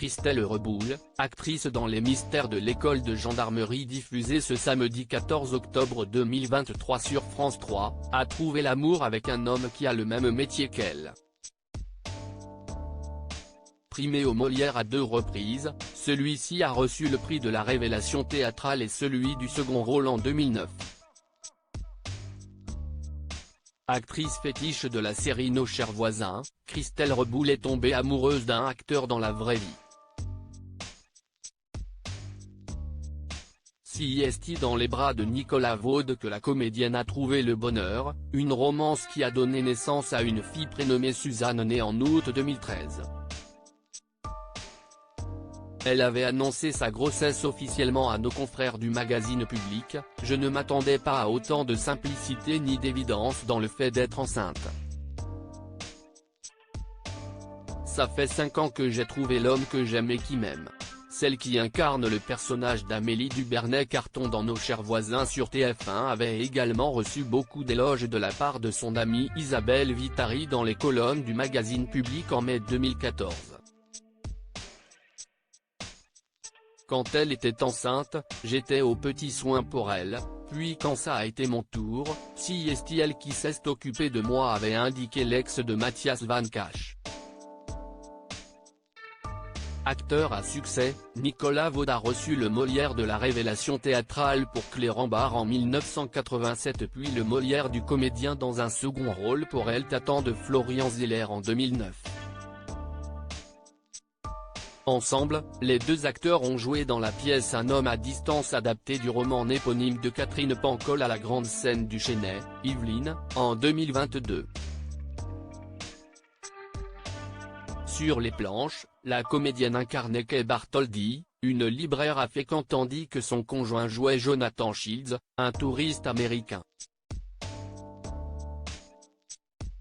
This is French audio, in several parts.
Christelle Reboul, actrice dans Les Mystères de l'école de gendarmerie diffusée ce samedi 14 octobre 2023 sur France 3, a trouvé l'amour avec un homme qui a le même métier qu'elle. Primé aux Molières à 2 reprises, celui-ci a reçu le prix de la révélation théâtrale et celui du second rôle en 2009. Actrice fétiche de la série Nos chers voisins, Christelle Reboul est tombée amoureuse d'un acteur dans la vraie vie. Si est dans les bras de Nicolas Vaud que la comédienne a trouvé le bonheur, une romance qui a donné naissance à une fille prénommée Suzanne née en août 2013. Elle avait annoncé sa grossesse officiellement à nos confrères du magazine Public. « Je ne m'attendais pas à autant de simplicité ni d'évidence dans le fait d'être enceinte. Ça fait 5 ans que j'ai trouvé l'homme que j'aime et qui m'aime. » Celle qui incarne le personnage d'Amélie Duvernay-Carton dans Nos chers voisins sur TF1 avait également reçu beaucoup d'éloges de la part de son amie Isabelle Vitari dans les colonnes du magazine Public en mai 2014. Quand elle était enceinte, j'étais aux petits soins pour elle, puis quand ça a été mon tour, si est elle qui s'est occupée de moi, avait indiqué l'ex de Mathias Van Cache. Acteur à succès, Nicolas Vaud a reçu le Molière de la révélation théâtrale pour Clérambault en 1987 puis le Molière du comédien dans un second rôle pour Elle t'attend de Florian Zeller en 2009. Ensemble, les 2 acteurs ont joué dans la pièce Un homme à distance adapté du roman éponyme de Catherine Pancol à la Grande Scène du Chesnay, Yvelines, en 2022. Sur les planches, la comédienne incarnait Kay Bartholdi, une libraire a fait tandis que son conjoint jouait Jonathan Shields, un touriste américain.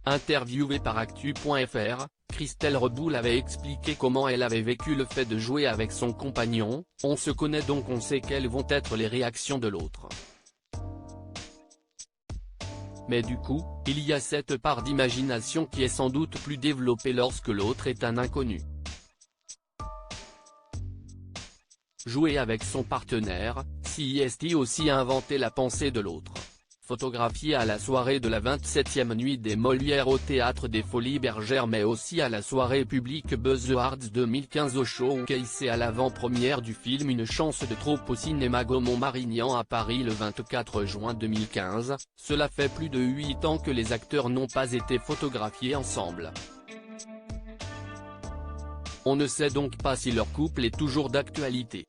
Interviewée par Actu.fr, Christelle Reboul avait expliqué comment elle avait vécu le fait de jouer avec son compagnon. « On se connaît donc on sait quelles vont être les réactions de l'autre. Mais du coup, il y a cette part d'imagination qui est sans doute plus développée lorsque l'autre est un inconnu. » Jouer avec son partenaire, si est aussi inventer la pensée de l'autre. Photographiée à la soirée de la 27e nuit des Molières au Théâtre des Folies Bergères mais aussi à la soirée publique Buzz Awards 2015 au Showcase et à l'avant-première du film Une chance de trop au cinéma Gaumont-Marignan à Paris le 24 juin 2015, cela fait plus de 8 ans que les acteurs n'ont pas été photographiés ensemble. On ne sait donc pas si leur couple est toujours d'actualité.